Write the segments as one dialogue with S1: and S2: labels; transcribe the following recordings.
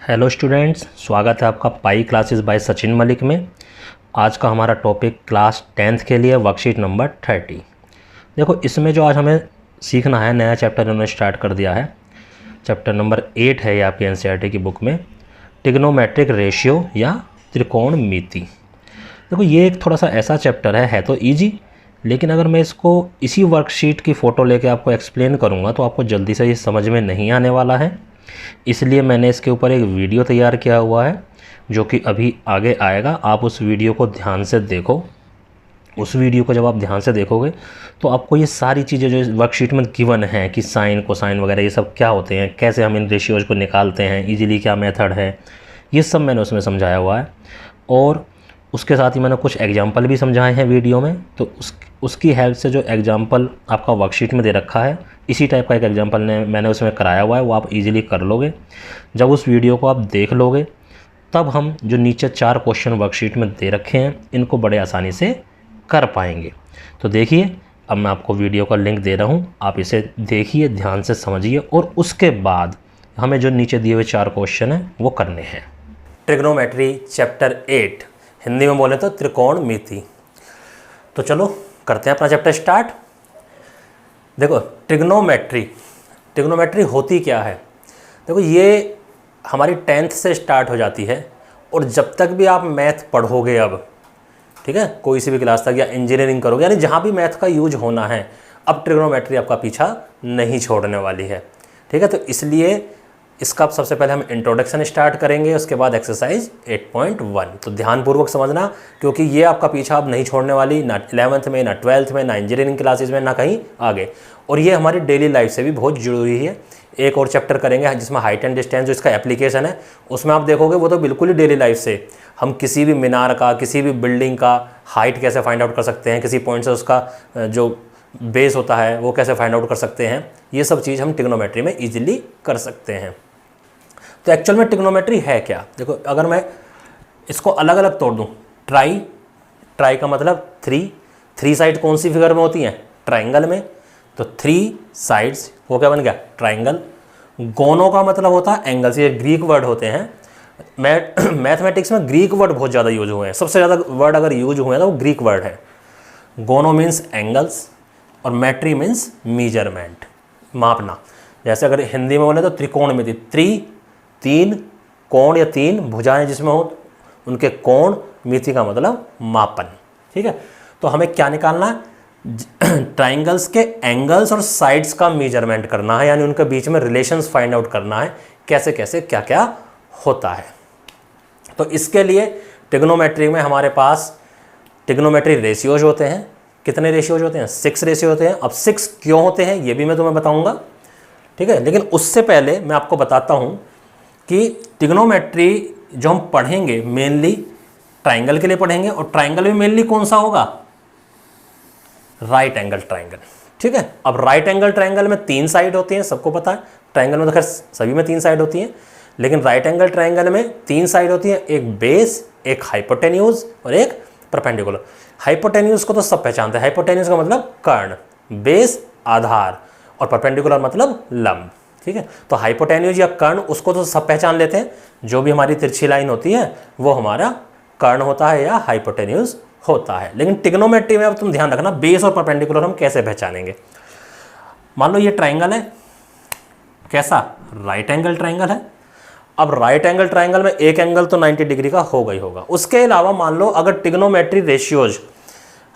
S1: Hello students, स्वागत है आपका pi classes bye Sachin Malik में। आज का हमारा टॉपिक क्लास 10th के लिए वर्कशीट नंबर 30। देखो, इसमें जो आज हमें सीखना है, नया चैप्टर उन्होंने स्टार्ट कर दिया है। चैप्टर नंबर 8 है ये आपकी एनसीईआरटी की बुक में, ट्रिग्नोमेट्रिक रेशियो या त्रिकोणमिति। देखो, ये एक थोड़ा सा ऐसा चैप्टर है तो ईजी, लेकिन अगर मैं इसको इसी वर्कशीट की फ़ोटो लेके आपको एक्सप्लेन करूँगा तो आपको जल्दी से ये समझ में नहीं आने वाला है। इसलिए मैंने इसके ऊपर एक वीडियो तैयार किया हुआ है जो कि अभी आगे आएगा। आप उस वीडियो को ध्यान से देखो। उस वीडियो को जब आप ध्यान से देखोगे तो आपको ये सारी चीज़ें जो इस वर्कशीट में गिवन हैं कि साइन कोसाइन वगैरह ये सब क्या होते हैं, कैसे हम इन रेशियोज़ को निकालते हैं, इजीली क्या मेथड है, ये सब मैंने उसमें समझाया हुआ है। और उसके साथ ही मैंने कुछ एग्जाम्पल भी समझाए हैं वीडियो में, तो उसकी हेल्प से जो एग्जाम्पल आपका वर्कशीट में दे रखा है, इसी टाइप का एक एग्जाम्पल मैंने उसमें कराया हुआ है, वो आप इजीली कर लोगे। जब उस वीडियो को आप देख लोगे तब हम जो नीचे 4 क्वेश्चन वर्कशीट में दे रखे हैं इनको बड़े आसानी से कर पाएंगे। तो देखिए, अब मैं आपको वीडियो का लिंक दे रहा हूँ, आप इसे देखिए, ध्यान से समझिए और उसके बाद हमें जो नीचे दिए हुए 4 क्वेश्चन हैं वो करने हैं। ट्रिग्नोमेट्री चैप्टर 8, हिंदी में बोले तो त्रिकोणमिति। तो चलो करते हैं अपना चैप्टर स्टार्ट। देखो, ट्रिग्नोमेट्री होती क्या है। देखो, ये हमारी 10th से स्टार्ट हो जाती है और जब तक भी आप मैथ पढ़ोगे, अब ठीक है, कोई सी भी क्लास तक या इंजीनियरिंग करोगे, यानी जहाँ भी मैथ का यूज होना है, अब ट्रिग्नोमेट्री आपका पीछा नहीं छोड़ने वाली है। ठीक है, तो इसलिए इसका सबसे पहले हम इंट्रोडक्शन स्टार्ट करेंगे, उसके बाद एक्सरसाइज 8.1। तो ध्यानपूर्वक समझना, क्योंकि ये आपका पीछा अब नहीं छोड़ने वाली, ना 11th में, ना 12th में, ना इंजीनियरिंग क्लासेज में, ना कहीं आगे। और ये हमारी डेली लाइफ से भी बहुत जरूरी है। एक और चैप्टर करेंगे जिसमें हाइट एंड डिस्टेंस, जो इसका एप्लीकेशन है, उसमें आप देखोगे वो तो बिल्कुल ही डेली लाइफ से हम किसी भी मीनार का, किसी भी बिल्डिंग का हाइट कैसे फाइंड आउट कर सकते हैं, किसी पॉइंट से उसका जो बेस होता है वो कैसे फाइंड आउट कर सकते हैं, ये सब चीज़ हम ट्रिग्नोमेट्री में ईजिली कर सकते हैं। तो एक्चुअल में ट्रिग्नोमेट्री है क्या। देखो, अगर मैं इसको अलग अलग तोड़ दूं, ट्राई का मतलब 3 साइड कौन सी फिगर में होती हैं, ट्राइंगल में, तो 3 साइड्स वो क्या बन गया, ट्राइंगल। गोनो का मतलब होता है एंगल्स, ये ग्रीक वर्ड होते हैं। मैथमेटिक्स में ग्रीक वर्ड बहुत ज़्यादा यूज हुए हैं, सबसे ज़्यादा वर्ड अगर यूज हुए हैं तो वो ग्रीक वर्ड है। गोनो मीन्स एंगल्स और मैट्री मीन्स मीजरमेंट, मापना। जैसे अगर हिंदी में बोले तो त्रिकोणमिति, 3 कोण या 3 भुजाएं जिसमें हो उनके कोण, मिति का मतलब मापन। ठीक है, तो हमें क्या निकालना है, ट्राइंगल्स के एंगल्स और साइड्स का मेजरमेंट करना है, यानी उनके बीच में रिलेशंस फाइंड आउट करना है, कैसे कैसे क्या क्या होता है। तो इसके लिए ट्रिग्नोमेट्री में हमारे पास ट्रिग्नोमेट्री रेशियोज होते हैं। कितने रेशियोज होते हैं, 6 रेशियो होते हैं। अब 6 क्यों होते हैं ये भी मैं तुम्हें बताऊंगा। ठीक है, लेकिन उससे पहले मैं आपको बताता हूं कि ट्रिग्नोमेट्री जो हम पढ़ेंगे मेनली ट्राइंगल के लिए पढ़ेंगे, और ट्राइंगल में मेनली कौन सा होगा, राइट एंगल ट्राइंगल। ठीक है, अब राइट एंगल ट्राइंगल में 3 साइड होती हैं, सबको पता है। ट्राइंगल में तो खैर सभी में 3 साइड होती हैं, लेकिन राइट एंगल ट्राइंगल में 3 साइड होती हैं, एक बेस, एक हाइपोटेन्यूज और एक परपेंडिकुलर। हाइपोटेन्यूज को तो सब पहचानते हैं, हाइपोटेन्यूज का मतलब कर्ण, बेस आधार, और परपेंडिकुलर मतलब लंब। ठीक है, तो हाइपोटेन्यूज या कर्ण उसको तो सब पहचान लेते हैं, जो भी हमारी तिरछी लाइन होती है वो हमारा कर्ण होता है या हाइपोटेन्यूज होता है। लेकिन ट्रिग्नोमेट्री में अब तुम ध्यान रखना, बेस और परपेंडिकुलर हम कैसे पहचानेंगे। मान लो ये ट्राइंगल है, कैसा, राइट एंगल ट्राइंगल है। अब राइट एंगल ट्राइंगल में एक एंगल तो 90 डिग्री का होगा ही होगा। उसके अलावा मान लो अगर ट्रिग्नोमेट्री रेशियोज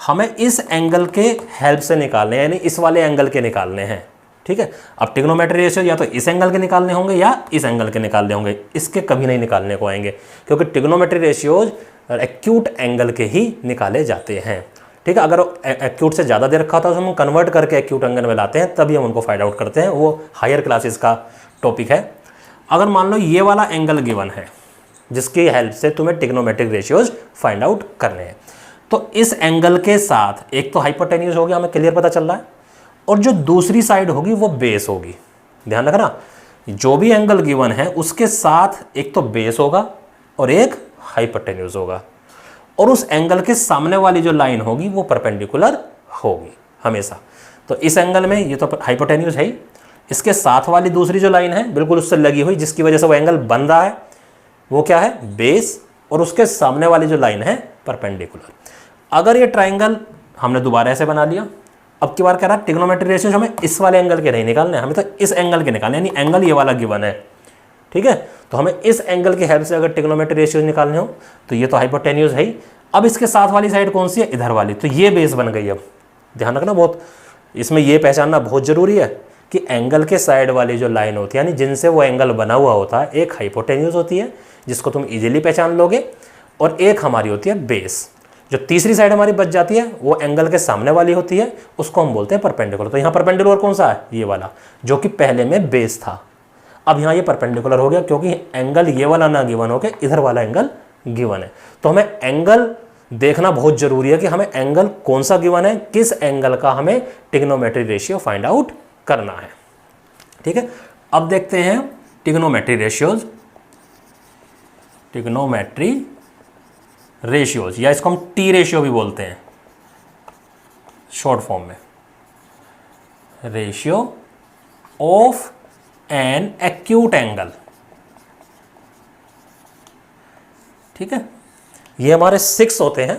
S1: हमें इस एंगल के हेल्प से निकालने हैं, यानी इस वाले एंगल के निकालने हैं। ठीक है, अब ट्रिग्नोमेट्री रेशियो या तो इस एंगल के निकालने होंगे या इस एंगल के निकालने होंगे, इसके कभी नहीं निकालने को आएंगे, क्योंकि ट्रिग्नोमेट्री रेशियोज एक्यूट एंगल के ही निकाले जाते हैं। ठीक है, अगर एक्यूट से ज़्यादा दे रखा था तो हम कन्वर्ट करके एक्यूट एंगल में लाते हैं, तभी हम उनको फाइंड आउट करते हैं, वो हायर क्लासेस का टॉपिक है। अगर मान लो ये वाला एंगल गिवन है जिसकी हेल्प से तुम्हें ट्रिग्नोमेट्रिक रेशियोज फाइंड आउट करने हैं, तो इस एंगल के साथ एक तो हाइपोटेन्यूज हो गया, हमें क्लियर पता चल रहा है, और जो दूसरी साइड होगी वो बेस होगी। ध्यान रखना, जो भी एंगल गिवन है उसके साथ एक तो बेस होगा और एक हाइपोटेन्यूज होगा, और उस एंगल के सामने वाली जो लाइन होगी वो परपेंडिकुलर होगी हमेशा। तो इस एंगल में ये तो हाइपोटेन्यूज है ही, इसके साथ वाली दूसरी जो लाइन है बिल्कुल उससे लगी हुई, जिसकी वजह से वो एंगल बन रहा है, वो क्या है, बेस, और उसके सामने वाली जो लाइन है परपेंडिकुलर। अगर ये ट्राइंगल हमने दोबारा ऐसे बना लिया, अब की बार कह रहा है ट्रिग्नोमेट्री रेशियोज हमें इस वाले एंगल के नहीं निकालने, हमें तो इस एंगल के निकालने, यानी एंगल ये वाला गिवन है, ठीक है। तो हमें इस एंगल की हेल्प से अगर ट्रिग्नोमेट्री रेशियोज निकालने हो तो ये तो हाइपोटेन्यूज है ही। अब इसके साथ वाली साइड कौन सी है, इधर वाली, तो ये बेस बन गई। अब ध्यान रखना, बहुत इसमें ये पहचानना बहुत जरूरी है कि एंगल के साइड वाली जो लाइन होती है, यानी जिनसे वो एंगल बना हुआ होता है, एक हाइपोटेन्यूज होती है जिसको तुम इजीली पहचान लोगे, और एक हमारी होती है बेस। जो तीसरी साइड हमारी बच जाती है वो एंगल के सामने वाली होती है, उसको हम बोलते हैं परपेंडिकुलर। तो यहाँ परपेंडिकुलर कौन सा है, ये वाला, जो कि पहले में बेस था। अब यहाँ ये परपेंडिकुलर हो गया क्योंकि एंगल ये वाला ना गिवन हो के इधर वाला एंगल गिवन है। तो हमें एंगल देखना बहुत जरूरी है कि हमें एंगल कौन सा गिवन है, किस एंगल का हमें ट्रिग्नोमेट्री रेशियो फाइंड आउट करना है, ठीक है। अब देखते हैं ट्रिग्नोमेट्री रेशियोज, ट्रिग्नोमेट्री रेशियोज, या इसको हम टी रेशियो भी बोलते हैं शॉर्ट फॉर्म में, ratio of an acute angle, ठीक है। ये हमारे 6 होते हैं।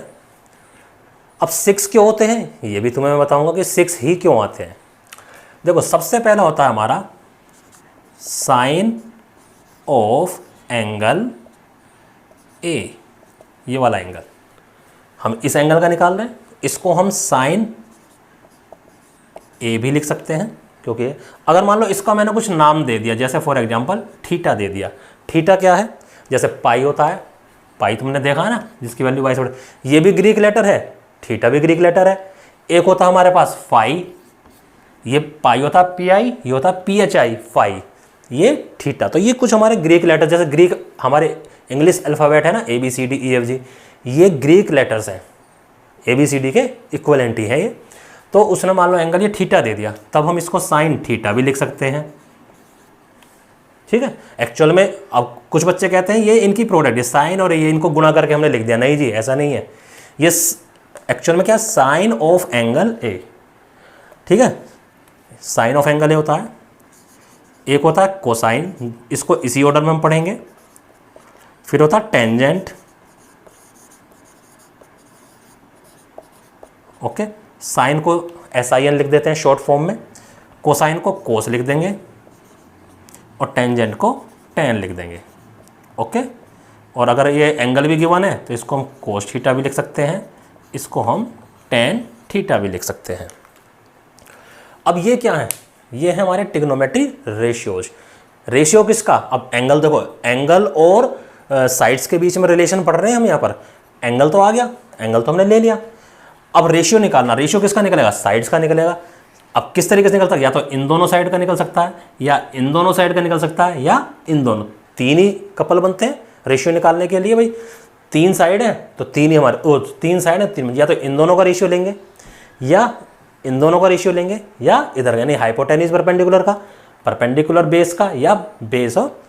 S1: अब 6 क्यों होते हैं ये भी तुम्हें मैं बताऊंगा कि 6 ही क्यों आते हैं। देखो, सबसे पहला होता है हमारा साइन ऑफ एंगल ए, ये वाला एंगल, हम इस एंगल का निकाल रहे हैं, इसको हम साइन ए भी लिख सकते हैं, क्योंकि अगर मान लो इसका मैंने कुछ नाम दे दिया, जैसे फॉर एग्जांपल थीटा दे दिया। थीटा क्या है, जैसे पाई होता है, पाई तुमने देखा है ना, जिसकी वैल्यू बाई से, ये भी ग्रीक लेटर है, थीटा भी ग्रीक लेटर है। एक होता है हमारे पास फाई, ये पाई होता है पी आई, ये होता है पी एच आई, फाई, ये थीटा। तो ये कुछ हमारे ग्रीक लेटर, जैसे ग्रीक हमारे इंग्लिश अल्फ़ाबेट है ना, A B C D E F G, ये ग्रीक लेटर्स हैं, ए बी सी डी के इक्वलेंट ही है ये। तो उसने मान लो एंगल ये थीटा दे दिया, तब हम इसको साइन थीटा भी लिख सकते हैं, ठीक है। एक्चुअल में अब कुछ बच्चे कहते हैं ये इनकी प्रोडक्ट, ये साइन और ये इनको गुणा करके हमने लिख दिया। नहीं जी, ऐसा नहीं है। ये एक्चुअल में क्या, साइन ऑफ एंगल ए, ठीक है। साइन ऑफ एंगल ए होता है, एक होता है कोसाइन, इसको इसी ऑर्डर में हम पढ़ेंगे। फिर होता है टेंजेंट, ओके। साइन को SIN लिख देते हैं शॉर्ट फॉर्म में, कोसाइन को कोस लिख देंगे, और टेंजेंट को टेन लिख देंगे, ओके। और अगर ये एंगल भी गिवन है तो इसको हम कोस थीटा भी लिख सकते हैं, इसको हम टेन थीटा भी लिख सकते हैं। अब ये क्या है, ये है हमारे ट्रिग्नोमेट्री रेशियोज। रेशियो किसका, अब एंगल देखो, एंगल और साइड्स के बीच में रिलेशन पढ़ रहे हैं हम यहाँ पर। एंगल तो आ गया, एंगल तो हमने ले लिया, अब रेशियो निकालना। रेशियो किसका निकलेगा, साइड्स का निकलेगा। अब किस तरीके से निकलता है, या तो इन दोनों साइड का निकल सकता है, या इन दोनों साइड का निकल सकता है, या इन दोनों, तीन ही कपल बनते हैं रेशियो निकालने के लिए। भाई 3 साइड है तो 3 ही हमारे, 3 साइड है 3, या तो इन दोनों का रेशियो लेंगे, या इन दोनों का रेशियो लेंगे, या इधर यानी हाइपोटेन्यूज परपेंडिकुलर का, परपेंडिकुलर बेस का, या बेस और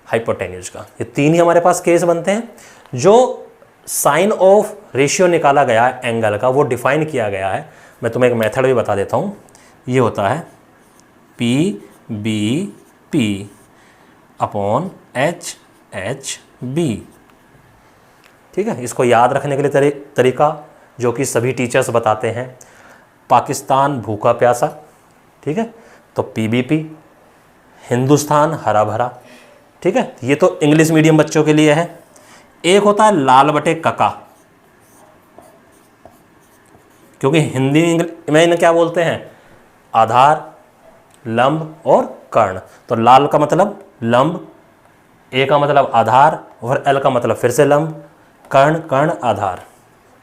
S1: हाइपोटेन्यूज का। ये 3 ही हमारे पास केस बनते हैं। जो साइन ऑफ रेशियो निकाला गया है एंगल का, वो डिफाइन किया गया है। मैं तुम्हें एक मेथड भी बता देता हूँ। ये होता है P B P upon H H B, ठीक है। इसको याद रखने के लिए तरीका जो कि सभी टीचर्स बताते हैं, पाकिस्तान भूखा प्यासा, ठीक है, तो PBP, हिंदुस्तान हरा भरा, ठीक है। ये तो इंग्लिश मीडियम बच्चों के लिए है। एक होता है लाल बटे कका, क्योंकि हिंदी में इन्हें क्या बोलते हैं, आधार, लंब और कर्ण। तो लाल का मतलब लंब, ए का मतलब आधार, और एल का मतलब फिर से लंब, कर्ण कर्ण आधार,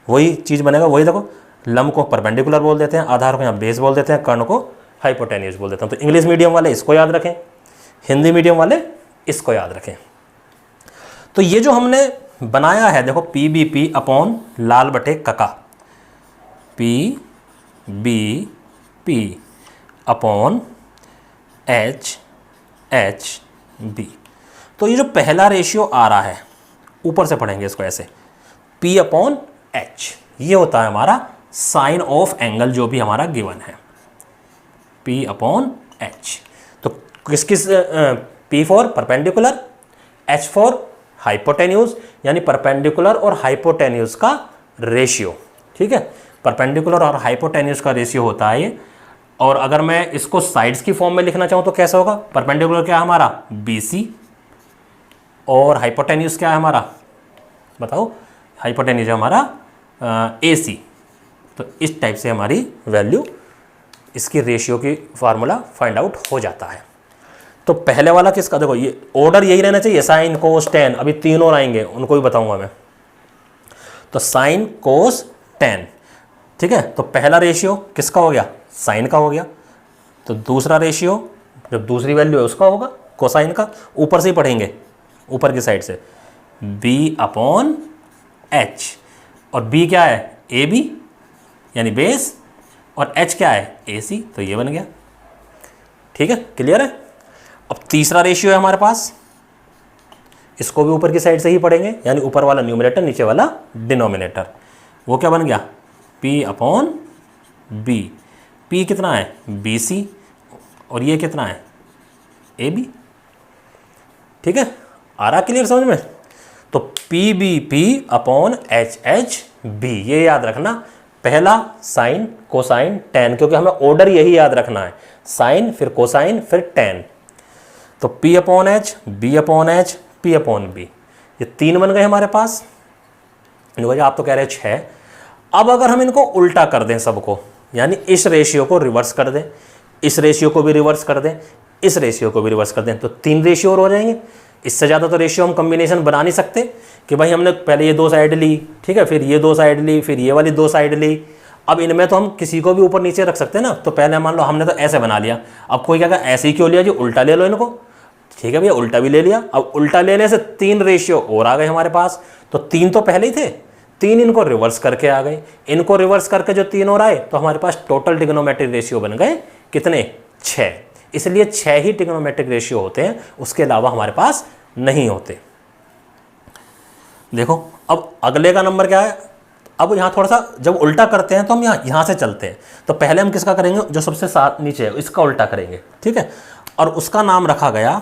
S1: वही चीज़ बनेगा। वही देखो, लंब को परपेंडिकुलर बोल देते हैं, आधार को यहाँ बेस बोल देते हैं, कर्ण को हाइपोटेन्यूज बोल देते हैं। तो इंग्लिश मीडियम वाले इसको याद रखें, हिंदी मीडियम वाले इसको याद रखें। तो ये जो हमने बनाया है देखो, PBP अपॉन लाल बटे कका, PBP अपॉन HHB। तो ये जो पहला रेशियो आ रहा है, ऊपर से पढ़ेंगे इसको ऐसे, P अपॉन H, ये होता है हमारा साइन ऑफ एंगल जो भी हमारा गिवन है, P अपॉन H। तो किस किस, P for perpendicular, H for hypotenuse यानी परपेंडिकुलर और हाइपोटेन्यूज का रेशियो, ठीक है, परपेंडिकुलर और हाइपोटेन्यूज का रेशियो होता है ये। और अगर मैं इसको साइड्स की फॉर्म में लिखना चाहूँ तो कैसा होगा, परपेंडिकुलर क्या है हमारा BC और हाइपोटेन्यूज क्या है हमारा, बताओ, हाइपोटेन्यूज है हमारा AC। तो इस टाइप से हमारी वैल्यू, इसकी रेशियो की फार्मूला फाइंड आउट हो जाता है। तो पहले वाला किसका, देखो ये ऑर्डर यही रहना चाहिए, साइन कोस टेन, अभी 3 और आएंगे उनको भी बताऊंगा मैं। तो साइन कोस टेन, ठीक है, तो पहला रेशियो किसका हो गया, साइन का हो गया। तो दूसरा रेशियो जब दूसरी वैल्यू है उसका होगा कोसाइन का, ऊपर से ही पढ़ेंगे ऊपर की साइड से, B/H, और B क्या है AB यानी बेस, और H क्या है AC, तो ये बन गया, ठीक है, क्लियर है। अब तीसरा रेशियो है हमारे पास, इसको भी ऊपर की साइड से ही पढ़ेंगे, यानी ऊपर वाला न्यूमरेटर नीचे वाला डिनोमिनेटर, वो क्या बन गया P/B। P कितना है BC और ये कितना है AB, ठीक है, आ रहा क्लियर समझ में। तो PBP/HHB, ये याद रखना, पहला साइन कोसाइन टेन, क्योंकि हमें ऑर्डर यही याद रखना है, साइन फिर कोसाइन फिर टेन। तो P/H, B/H, P/B, ये 3 बन गए हमारे पास। आप तो कह रहे हैं 6। अब अगर हम इनको उल्टा कर दें सबको, यानी इस रेशियो को रिवर्स कर दें, इस रेशियो को भी रिवर्स कर दें, इस रेशियो को भी रिवर्स कर दें, तो 3 रेशियो और हो जाएंगे। इससे ज़्यादा तो रेशियो हम कम्बिनेशन बना नहीं सकते कि भाई हमने पहले ये 2 साइड ली, ठीक है, फिर ये 2 साइड ली, फिर ये वाली 2 साइड ली। अब इनमें तो हम किसी को भी ऊपर नीचे रख सकते हैं ना। तो पहले मान लो हमने तो ऐसे बना लिया, अब कोई क्या ऐसे ही क्यों लिया जी, उल्टा ले लो इनको, ठीक है भैया, उल्टा भी ले लिया। अब उल्टा लेने से 3 रेशियो और आ गए हमारे पास। तो 3 तो पहले ही थे, 3 इनको रिवर्स करके आ गए, इनको रिवर्स करके जो 3 और आए, तो हमारे पास टोटल ट्रिग्नोमेट्रिक रेशियो बन गए कितने, 6। इसलिए 6 ही ट्रिग्नोमेट्रिक रेशियो होते हैं, उसके अलावा हमारे पास नहीं होते। देखो अब अगले का नंबर क्या है। अब यहाँ थोड़ा सा जब उल्टा करते हैं तो हम यहाँ से चलते हैं। तो पहले हम किसका करेंगे, जो सबसे साथ नीचे है इसका उल्टा करेंगे, ठीक है, और उसका नाम रखा गया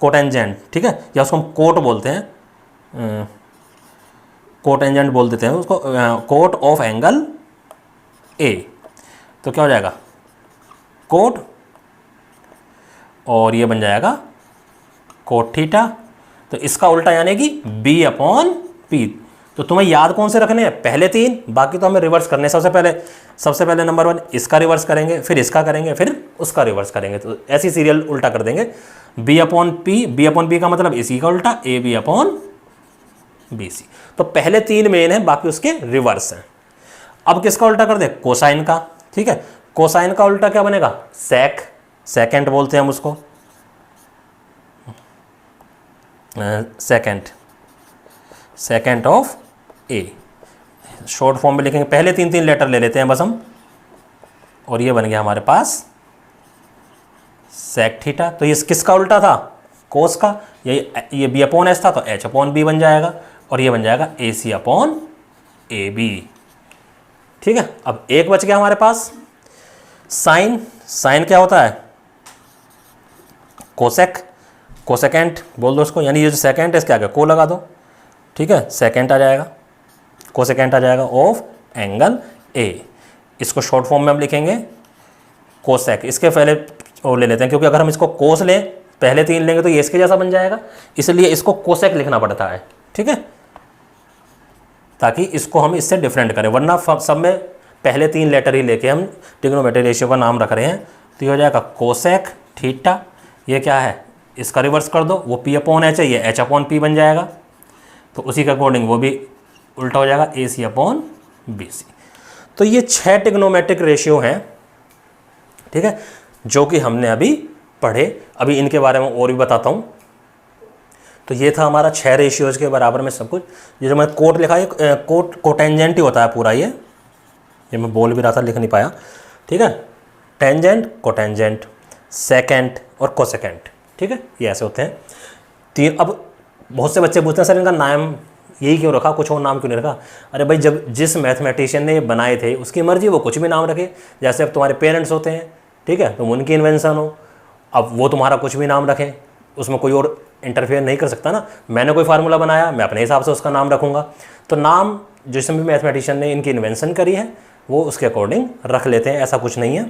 S1: कोटेंजेंट, ठीक है, या उसको हम कोट बोलते हैं, कोटेंजेंट बोल देते हैं उसको, कोट ऑफ एंगल A। तो क्या हो जाएगा कोट, और ये बन जाएगा कोट थीटा। तो इसका उल्टा यानी कि B/P। तो तुम्हें याद कौन से रखने हैं, पहले 3, बाकी तो हमें रिवर्स करने हैं। सबसे पहले नंबर 1 इसका रिवर्स करेंगे, फिर इसका करेंगे, फिर उसका रिवर्स करेंगे। तो ऐसी सीरियल उल्टा कर देंगे। B/P का मतलब इसी का उल्टा AB/BC। तो पहले 3 मेन है, बाकी उसके रिवर्स हैं। अब किसका उल्टा कर दे, कोसाइन का, ठीक है। कोसाइन का उल्टा क्या बनेगा, सेकेंड बोलते हैं हम उसको, second of A। Short form में लिखेंगे, पहले 3 लेटर ले लेते हैं बस हम, और ये बन गया हमारे पास सेक थीटा। तो ये किसका उल्टा था, कोस का। ये B/S था तो H/B बन जाएगा, और ये बन जाएगा AC/AB, ठीक है। अब एक बच गया हमारे पास साइन क्या होता है, कोसेकेंट बोल दो उसको, यानी ये जो सेकेंड है इसके आगे को लगा दो, ठीक है, सेकेंड आ जाएगा, कोसेकेंट आ जाएगा ऑफ एंगल A। इसको शॉर्ट फॉर्म में हम लिखेंगे कोसेक। इसके पहले और ले लेते हैं, क्योंकि अगर हम इसको कोस लें, पहले 3 लेंगे तो ये इसके जैसा बन जाएगा, इसलिए इसको कोसेक लिखना पड़ता है, ठीक है, ताकि इसको हम इससे डिफरेंट करें। वरना सब में पहले 3 लेटर ही लेके हम ट्रिग्नोमेट्रिक रेशियो का नाम रख रहे हैं। तो ये हो जाएगा कोसेक थीटा। ये क्या है, इसका रिवर्स कर दो, वो P/H है, ये H/P बन जाएगा। तो उसी के अकॉर्डिंग वो भी उल्टा हो जाएगा AC/BC। तो ये 6 ट्रिग्नोमेट्रिक रेशियो हैं, ठीक है, जो कि हमने अभी पढ़े। अभी इनके बारे में और भी बताता हूँ। तो ये था हमारा 6 रेशियोज के बराबर में सब कुछ। ये जो मैंने कोट लिखा है, कोटेंजेंट ही होता है पूरा। ये मैं बोल भी रहा था, लिख नहीं पाया, ठीक है। टेंजेंट, कोटेंजेंट, सेकेंट और कोसेकेंट, ठीक है, ये ऐसे होते हैं 3। अब बहुत से बच्चे पूछते हैं सर इनका नाम यही क्यों रखा, कुछ और नाम क्यों नहीं रखा। अरे भाई, जब जिस मैथमेटिशियन ने ये बनाए थे उसकी मर्जी, वो कुछ भी नाम रखे। जैसे अब तुम्हारे पेरेंट्स होते हैं, ठीक है, तुम उनकी इन्वेंशन हो, अब वो तुम्हारा कुछ भी नाम रखें, उसमें कोई और इंटरफेयर नहीं कर सकता ना। मैंने कोई फार्मूला बनाया, मैं अपने हिसाब से उसका नाम रखूँगा। तो नाम जिसमें भी मैथमेटिशियन ने इनकी इन्वेंशन करी है वो उसके अकॉर्डिंग रख लेते हैं, ऐसा कुछ नहीं है।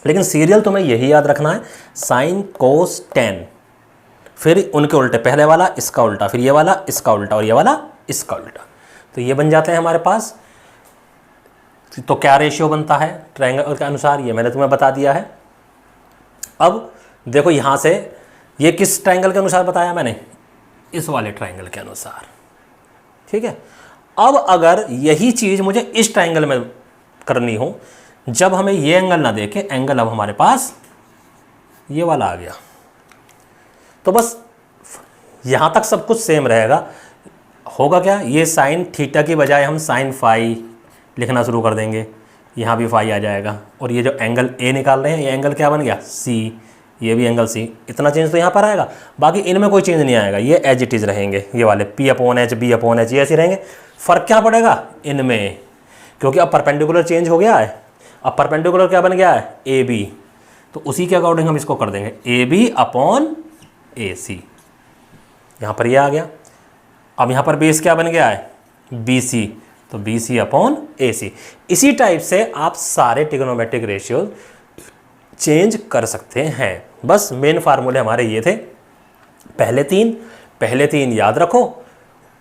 S1: लेकिन सीरियल तुम्हें यही याद रखना है, साइन कोस टेन, फिर उनके उल्टे, पहले वाला इसका उल्टा, फिर ये वाला इसका उल्टा और ये वाला इसका उल्टा। तो ये बन जाते हैं हमारे पास। तो क्या रेशियो बनता है ट्रायंगल के अनुसार, ये मैंने तुम्हें बता दिया है। अब देखो यहाँ से ये किस ट्रायंगल के अनुसार बताया मैंने, इस वाले ट्रायंगल के अनुसार, ठीक है। अब अगर यही चीज़ मुझे इस ट्रायंगल में करनी हो, जब हमें ये एंगल ना देखे, एंगल अब हमारे पास ये वाला आ गया, तो बस यहाँ तक सब कुछ सेम रहेगा। होगा क्या, ये साइन थीटा की बजाय हम साइन फाई लिखना शुरू कर देंगे, यहाँ भी फाई आ जाएगा। और ये जो एंगल ए निकाल रहे हैं, ये एंगल क्या बन गया, सी, ये भी एंगल सी। इतना चेंज तो यहाँ पर आएगा, बाकी इनमें कोई चेंज नहीं आएगा, ये एज इट इज़ रहेंगे, ये वाले P upon H, B upon H, ये ऐसे रहेंगे। फ़र्क क्या पड़ेगा इनमें, क्योंकि अब परपेंडिकुलर चेंज हो गया है। अब परपेंडिकुलर क्या बन गया है, ए बी, तो उसी के अकॉर्डिंग हम इसको कर देंगे ए बी अपॉन ए सी। यहाँ पर ये आ गया। अब यहाँ पर बेस क्या बन गया है, बी सी, तो बी सी अपॉन ए सी। इसी टाइप से आप सारे ट्रिग्नोमेट्रिक रेशियो चेंज कर सकते हैं। बस मेन फार्मूले हमारे ये थे, पहले तीन याद रखो,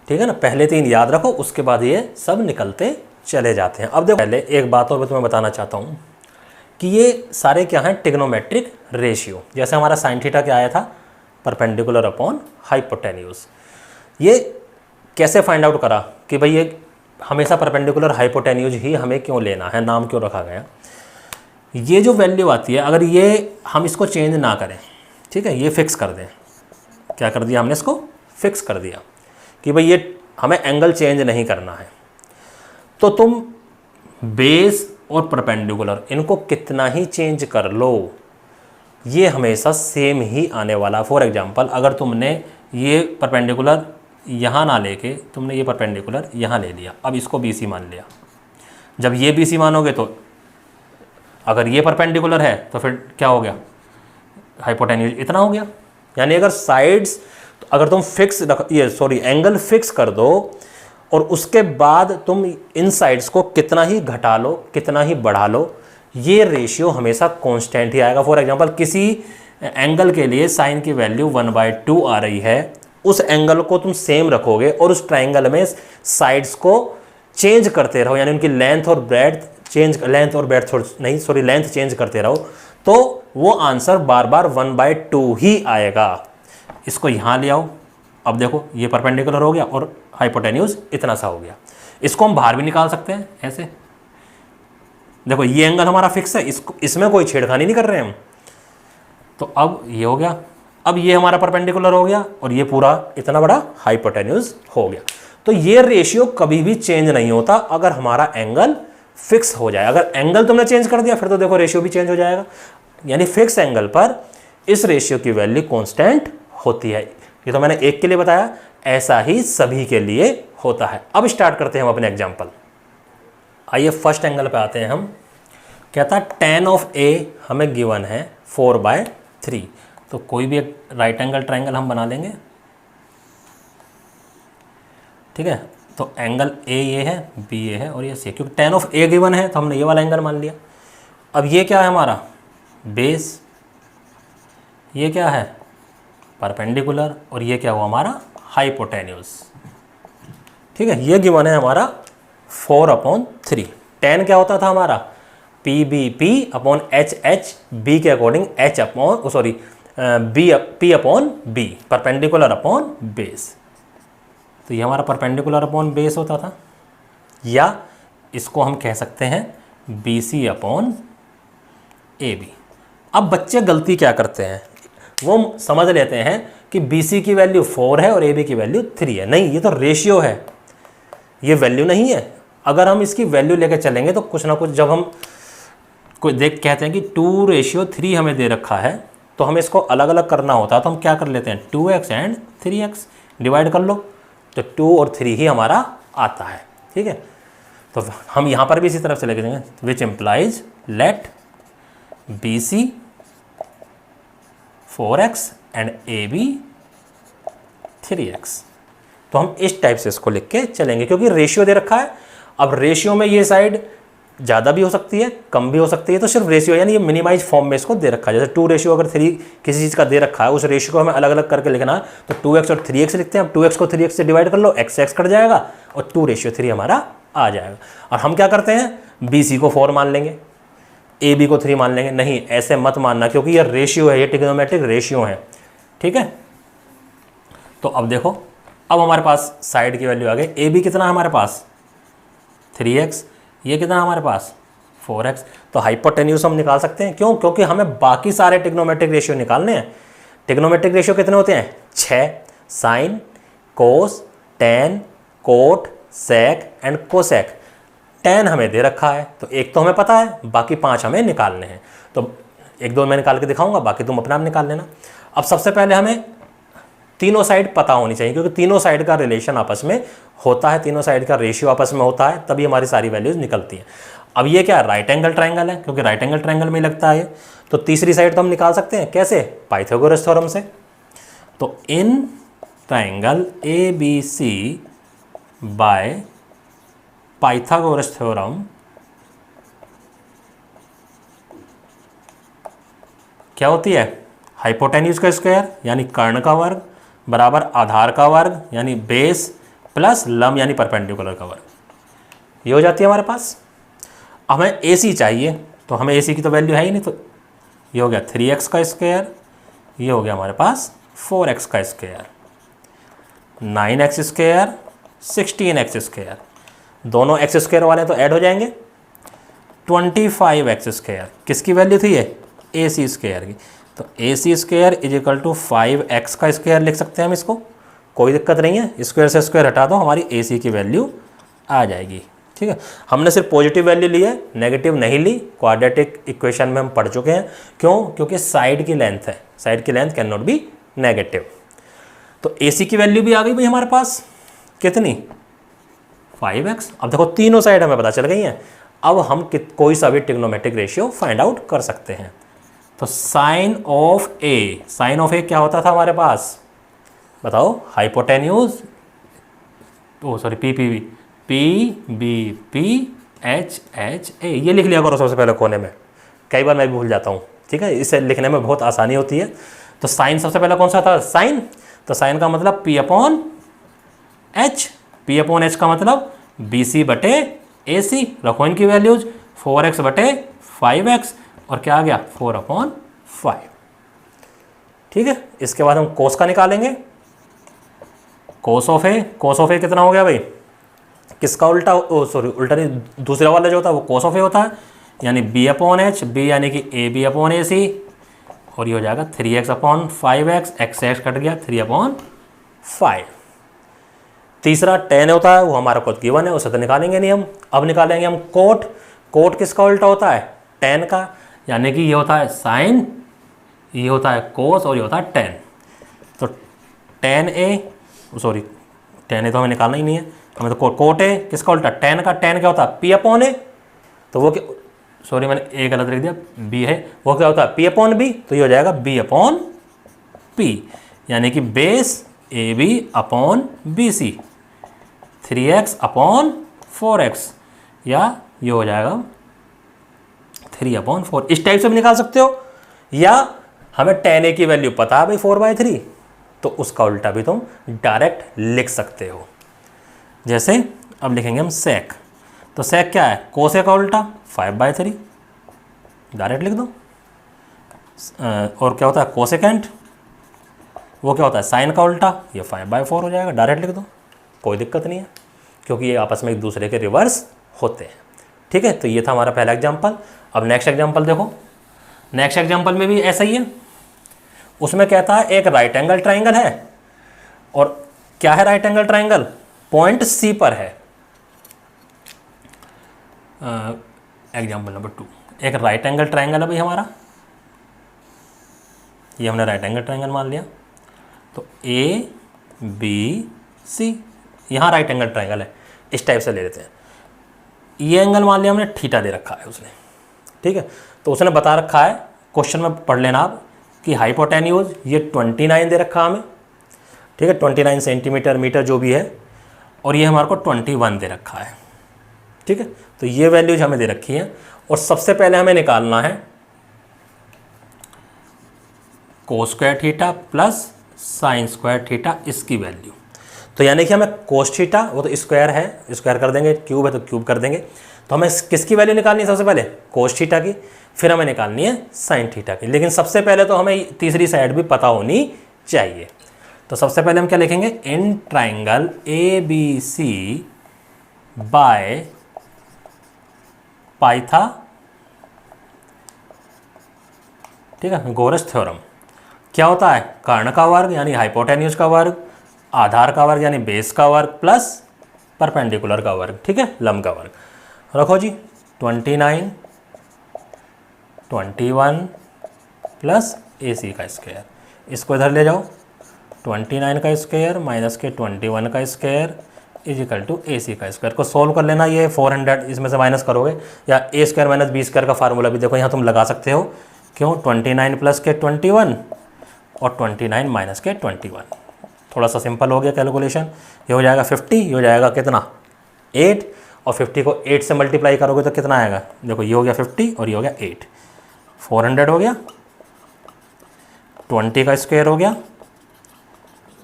S1: ठीक है ना, पहले तीन याद रखो, उसके बाद ये सब निकलते चले जाते हैं। अब देखो, पहले एक बात और मैं तुम्हें बताना चाहता हूँ कि ये सारे क्या हैं, ट्रिग्नोमेट्रिक रेशियो। जैसे हमारा साइन थीटा क्या आया था, परपेंडिकुलर अपॉन हाइपोटेन्यूज। ये कैसे फाइंड आउट करा कि भाई ये हमेशा परपेंडिकुलर हाइपोटेन्यूज ही हमें क्यों लेना है, नाम क्यों रखा गया। ये जो वैल्यू आती है, अगर ये हम इसको चेंज ना करें, ठीक है, ये फिक्स कर दें, क्या कर दिया हमने, इसको फिक्स कर दिया कि भाई ये हमें एंगल चेंज नहीं करना है, तो तुम बेस और परपेंडिकुलर इनको कितना ही चेंज कर लो, ये हमेशा सेम ही आने वाला। फॉर एग्जांपल, अगर तुमने ये परपेंडिकुलर यहाँ ना लेके तुमने ये परपेंडिकुलर यहाँ ले लिया, अब इसको बी सी मान लिया, जब ये बी सी मानोगे तो अगर ये परपेंडिकुलर है तो फिर क्या हो गया, हाइपोटेन्यूज इतना हो गया। यानी अगर साइड्स, अगर तुम फिक्स एंगल फिक्स कर दो और उसके बाद तुम इन साइड्स को कितना ही घटा लो, कितना ही बढ़ा लो, ये रेशियो हमेशा कांस्टेंट ही आएगा। फॉर एग्जांपल, किसी एंगल के लिए साइन की वैल्यू 1/2 आ रही है, उस एंगल को तुम सेम रखोगे और उस ट्राइंगल में साइड्स को चेंज करते रहो, यानी उनकी लेंथ और ब्रेड्थ लेंथ चेंज करते रहो, तो वो आंसर बार बार 1/2 ही आएगा। इसको यहाँ ले आओ, अब देखो ये परपेंडिकुलर हो गया और हाइपोटेन्यूज इतना सा हो गया। इसको हम बाहर भी निकाल सकते हैं ऐसे, देखो ये एंगल हमारा फिक्स है, इसमें कोई छेड़खानी नहीं कर रहे हम, तो अब ये हो गया। अब ये हमारा परपेंडिकुलर हो गया और ये पूरा इतना बड़ा हाइपोटेन्यूज हो गया। तो ये रेशियो कभी भी चेंज नहीं होता अगर हमारा एंगल फिक्स हो जाए। अगर एंगल तुमने चेंज कर दिया फिर तो देखो रेशियो भी चेंज हो जाएगा। यानी फिक्स एंगल पर इस रेशियो की वैल्यू कांस्टेंट होती है। ये तो मैंने एक के लिए बताया, ऐसा ही सभी के लिए होता है। अब स्टार्ट करते हैं हम अपने एग्जाम्पल। आइए फर्स्ट एंगल पे आते हैं हम। कहता है tan ऑफ A हमें गिवन है 4/3। तो कोई भी एक राइट एंगल ट्राइंगल हम बना लेंगे, ठीक है। तो एंगल A ये है, B ये है और ये C, क्योंकि tan ऑफ A गिवन है तो हमने ये वाला एंगल मान लिया। अब ये क्या है हमारा बेस, ये क्या है परपेंडिकुलर और ये क्या हुआ हमारा हाइपोटेन्यूज, ठीक है। ये गिवन है हमारा 4/3। tan क्या होता था हमारा PBP अपॉन HH, B के according H upon P upon B, perpendicular upon base. तो ये हमारा परपेंडिकुलर अपॉन बेस होता था, या इसको हम कह सकते हैं BC अपॉन AB। अब बच्चे गलती क्या करते हैं, वो समझ लेते हैं कि BC की वैल्यू 4 है और AB की वैल्यू 3 है। नहीं, ये तो रेशियो है, ये वैल्यू नहीं है। अगर हम इसकी वैल्यू लेकर चलेंगे तो कुछ ना कुछ, जब हम कोई कहते हैं कि 2:3 हमें दे रखा है तो हमें इसको अलग अलग करना होता है, तो हम क्या कर लेते हैं 2x एंड 3x डिवाइड कर लो, तो 2 और 3 ही हमारा आता है, ठीक है। तो हम यहाँ पर भी इसी तरफ से लेके जाएंगे, which implies let BC 4x and AB 3x। तो हम इस टाइप से इसको लिख के चलेंगे क्योंकि रेशियो दे रखा है। अब रेशियो में ये साइड ज़्यादा भी हो सकती है, कम भी हो सकती है, तो सिर्फ रेशियो यानी ये मिनिमाइज फॉर्म में इसको दे रखा है। जैसे 2 अगर 3 किसी चीज़ का दे रखा है, उस रेशियो को हमें अलग अलग करके लिखना है, तो 2x और 3x लिखते हैं। अब 2x को 3x से डिवाइड कर लो, x कट जाएगा और 2:3 हमारा आ जाएगा। और हम क्या करते हैं, BC को 4 मान लेंगे, AB को 3 मान लेंगे। नहीं, ऐसे मत मानना क्योंकि ये रेशियो है, ये ट्रिग्नोमेट्रिक रेशियो है, ठीक है। तो अब देखो, अब हमारे पास साइड की वैल्यू आ गई। AB कितना है हमारे पास 3x, ये कितना हमारे पास 4x। तो हाइपोटेन्यूज हम निकाल सकते हैं। क्यों? क्योंकि हमें बाकी सारे ट्रिग्नोमेट्रिक रेशियो निकालने हैं। ट्रिग्नोमेट्रिक रेशियो कितने होते हैं? 6, sine, cos, tan, cot, sec and cosec. Tan हमें दे रखा है तो एक तो हमें पता है, बाकी 5 हमें निकालने हैं। तो 1-2 मैं निकाल के दिखाऊंगा, बाकी तुम अपना आप निकाल लेना। अब सबसे पहले हमें तीनों साइड पता होनी चाहिए क्योंकि तीनों साइड का रिलेशन आपस में होता है, तीनों साइड का रेशियो आपस में होता है, तभी हमारी सारी वैल्यूज निकलती हैं। अब ये क्या राइट एंगल ट्रायंगल है, क्योंकि राइट एंगल ट्रायंगल में लगता है ये। तो तीसरी साइड तो हम निकाल सकते हैं कैसे? पाइथागोरस थ्योरम से। तो in triangle ABC by Pythagoras theorem क्या होती है? हाइपोटेन्यूज का स्क्वायर यानी कर्ण का वर्ग बराबर आधार का वर्ग यानी बेस प्लस लंब यानी परपेंडिकुलर का वर्ग। ये हो जाती है हमारे पास। हमें AC चाहिए, तो हमें AC की तो वैल्यू है ही नहीं, तो ये हो गया 3x का स्क्वायर, ये हो गया हमारे पास 4x का square, 9x square, 16x square. दोनों x स्क्वायर वाले तो ऐड हो जाएंगे। 25x स्क्वायर किसकी वैल्यू थी? ये AC स्क्वायर की। तो AC square is equal to 5x का स्क्वायर लिख सकते हैं हम इसको, कोई दिक्कत नहीं है। स्क्वायर से स्क्वायर हटा दो, हमारी AC की वैल्यू आ जाएगी, ठीक है। हमने सिर्फ पॉजिटिव वैल्यू ली है, नेगेटिव नहीं ली। क्वाड्रेटिक इक्वेशन में हम पढ़ चुके हैं। क्यों? क्योंकि साइड की लेंथ है, साइड की length can not be negative. तो AC की वैल्यू भी आ गई भाई हमारे पास, कितनी? 5x। अब देखो तीनों साइड हमें पता चल गई हैं। अब हम कोई सा भी ट्रिग्नोमेट्रिक रेशियो फाइंड आउट कर सकते हैं। तो sine of A, sine of A क्या होता था हमारे पास? बताओ। हाइपोटेन्यूज, ओ सॉरी PBP ये लिख लिया करो सबसे पहले कोने में, कई बार मैं भी भूल जाता हूँ, ठीक है। इसे लिखने में बहुत आसानी होती है। तो साइन सबसे पहले कौन सा था? साइन। तो साइन का मतलब P/H, P/H का मतलब BC बटे AC। रखो इनकी वैल्यूज, 4x बटे 5x और क्या आ गया 4/5, ठीक है। इसके बाद हम कोस का निकालेंगे। Cos of A, cos of ए कितना हो गया भाई? किसका उल्टा? ओ सॉरी, उल्टा नहीं, दूसरा वाला जो होता है वो कोस ऑफ ए होता है, यानी B/H, B यानी कि AB/AC और ये हो जाएगा 3x/5x, x कट गया 3/5। तीसरा टेन होता है, वो हमारा खुद गिवन है, उसे तो निकालेंगे नहीं हम। अब निकालेंगे हम कोट। कोट किसका उल्टा होता है? टेन का, यानी कि ये होता है साइन, ये होता है कोस और ये होता है टेन। तो टेन ए, सॉरी टेन ए तो हमें निकालना ही नहीं है, हमें तो कोट ए किसका उल्टा? टेन का। टेन क्या होता है? P/A। तो वो क्या, सॉरी मैंने ए गलत लिख दिया, B है, वो क्या होता है? P/B। तो ये हो जाएगा B/P, यानी कि बेस AB/BC 3x/4x, या ये हो जाएगा 3/4। इस टाइप से भी निकाल सकते हो, या हमें tan a की वैल्यू पता है भाई 4/3, तो उसका उल्टा भी तुम डायरेक्ट लिख सकते हो। जैसे अब लिखेंगे हम सेक। तो सेक क्या है? कोसे का उल्टा 5/3, डायरेक्ट लिख दो। और क्या होता है? कोसेकेंट, वो क्या होता है? साइन का उल्टा, ये 5/4 हो जाएगा, डायरेक्ट लिख दो, कोई दिक्कत नहीं है, क्योंकि ये आपस में एक दूसरे के रिवर्स होते हैं, ठीक है। तो ये था हमारा पहला एग्जाम्पल। अब नेक्स्ट एग्जाम्पल देखो। नेक्स्ट एग्जाम्पल में भी ऐसा ही है। उसमें कहता है एक राइट एंगल ट्राइंगल है, और क्या है right angle triangle? Point C पर है। एग्जाम्पल नंबर 2, एक राइट एंगल ट्राइंगल है भाई हमारा, ये हमने राइट एंगल ट्राइंगल मान लिया। तो ABC, यहाँ राइट एंगल ट्राइंगल है, इस टाइप से ले लेते हैं। ये एंगल मान लिया हमने, थीटा दे रखा है उसने, ठीक है। तो उसने बता रखा है, क्वेश्चन में पढ़ लेना आप, कि हाइपोटेन्यूज ये 29 दे रखा हमें, ठीक है, 29 सेंटीमीटर मीटर जो भी है, और ये हमारे को 21 दे रखा है, ठीक है। तो ये वैल्यूज हमें दे रखी हैं और सबसे पहले हमें निकालना है cos square theta plus sine square theta, इसकी वैल्यू। तो यानी कि हमें कोस थीटा, वो तो स्क्वायर है, स्क्वायर कर देंगे, क्यूब है तो क्यूब कर देंगे, तो हमें किसकी वैल्यू निकालनी है सबसे पहले, कोस थीटा की, फिर हमें निकालनी है साइन थीटा की। लेकिन सबसे पहले तो हमें तीसरी साइड भी पता होनी चाहिए। तो सबसे पहले हम क्या लिखेंगे, इन ट्राइंगल ABC बाय पाइथा, ठीक है, गोरस थ्योरम। क्या होता है, कर्ण का वर्ग यानी हाइपोटेन्यूज का वर्ग, आधार का वर्ग यानी बेस का वर्ग, प्लस परपेंडिकुलर का वर्ग, ठीक है, लंब का वर्ग। रखो जी, 29 21 प्लस AC का स्क्वायर, इसको इधर ले जाओ, 29 का स्क्वायर माइनस के 21 का square is equal to AC का स्क्वायर। को सोल्व कर लेना, ये 400 इसमें से माइनस करोगे, या A square minus B square का फार्मूला भी देखो यहाँ तुम लगा सकते हो। क्यों, 29 प्लस के 21 और 29 माइनस के 21, थोड़ा सा सिंपल हो गया कैलकुलेशन। ये हो जाएगा 50, ये हो जाएगा कितना 8, और 50 को 8 से मल्टीप्लाई करोगे तो कितना आएगा, देखो ये हो गया 50 और ये हो गया 8, 400 हो गया, 20 का स्क्वायर हो गया,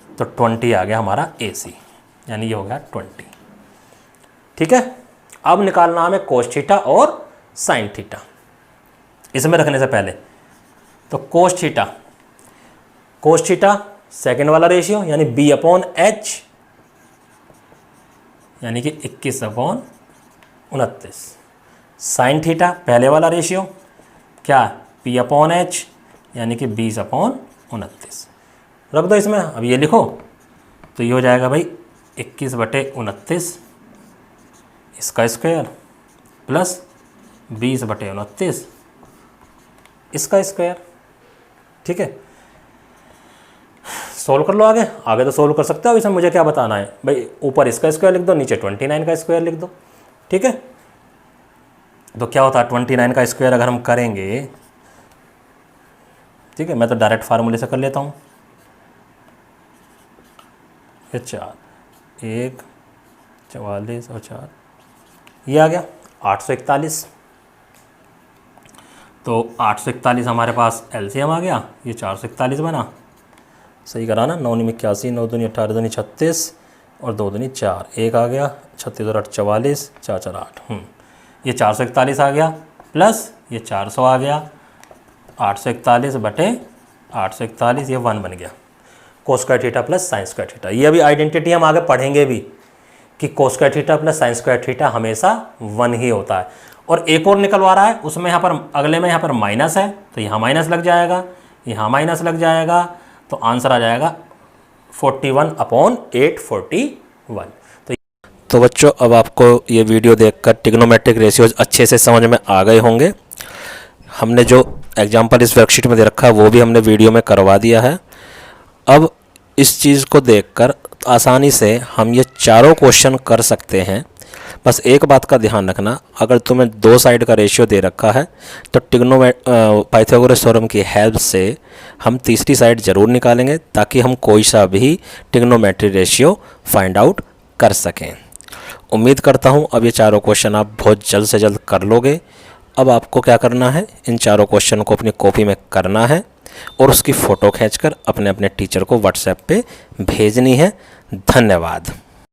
S1: तो 20 आ गया हमारा AC, यानी ये हो गया 20, ठीक है। अब निकालना हमें कोस थीटा और साइन थीटा। इसमें रखने से पहले तो कोस थीटा सेकेंड वाला रेशियो यानी B/H, यानी कि 21/29। साइन थीटा पहले वाला रेशियो क्या, P/H, यानी कि 20/29। रख दो इसमें, अब ये लिखो, तो ये हो जाएगा भाई 21/29 इसका स्क्वायर प्लस 20/29 इसका स्क्वायर, ठीक है। सोल्व कर लो, आगे तो सोल्व कर सकते हो। इसमें मुझे क्या बताना है भाई, ऊपर इसका स्क्वायर लिख दो, नीचे 29 का स्क्वायर लिख दो, ठीक है। तो क्या होता है 29 का स्क्वायर अगर हम करेंगे, ठीक है, मैं तो डायरेक्ट फार्मूले से कर लेता हूँ, ये 4 1 44 और 4, ये आ गया 841। तो 841 हमारे पास LCM आ गया, ये 441 बना, सही करा ना, 9 में 81, 9 दूनी 18, 2 36 और 2 दूनी 4, 1 आ गया, 36 और 8 44, 4 4 8, ये 441 आ गया, प्लस ये 400 आ गया, 841 बटे 841, ये 1 बन गया, cos square theta plus sine square theta. ये अभी आइडेंटिटी हम आगे पढ़ेंगे भी कि cos square theta plus sine square theta हमेशा 1 ही होता है। और एक और निकलवा रहा है, उसमें यहाँ पर अगले में यहाँ पर माइनस है, तो यहाँ माइनस लग जाएगा, यहाँ माइनस लग जाएगा, तो आंसर आ जाएगा 41/841। तो बच्चों, अब आपको ये वीडियो देखकर ट्रिग्नोमेट्रिक रेशियोज अच्छे से समझ में आ गए होंगे। हमने जो एग्जाम्पल इस वर्कशीट में दे रखा है वो भी हमने वीडियो में करवा दिया है। अब इस चीज़ को देखकर आसानी से हम ये चारों क्वेश्चन कर सकते हैं। बस एक बात का ध्यान रखना, अगर तुम्हें 2 साइड का रेशियो दे रखा है तो पाइथागोरस थ्योरम की हेल्प से हम तीसरी साइड ज़रूर निकालेंगे, ताकि हम कोई सा भी ट्रिग्नोमेट्रिक रेशियो फाइंड आउट कर सकें। उम्मीद करता हूँ अब ये चारों क्वेश्चन आप बहुत जल्द से जल्द कर लोगे। अब आपको क्या करना है, इन चारों क्वेश्चन को अपनी कॉपी में करना है और उसकी फ़ोटो खींचकर अपने अपने टीचर को व्हाट्सएप पे भेजनी है। धन्यवाद।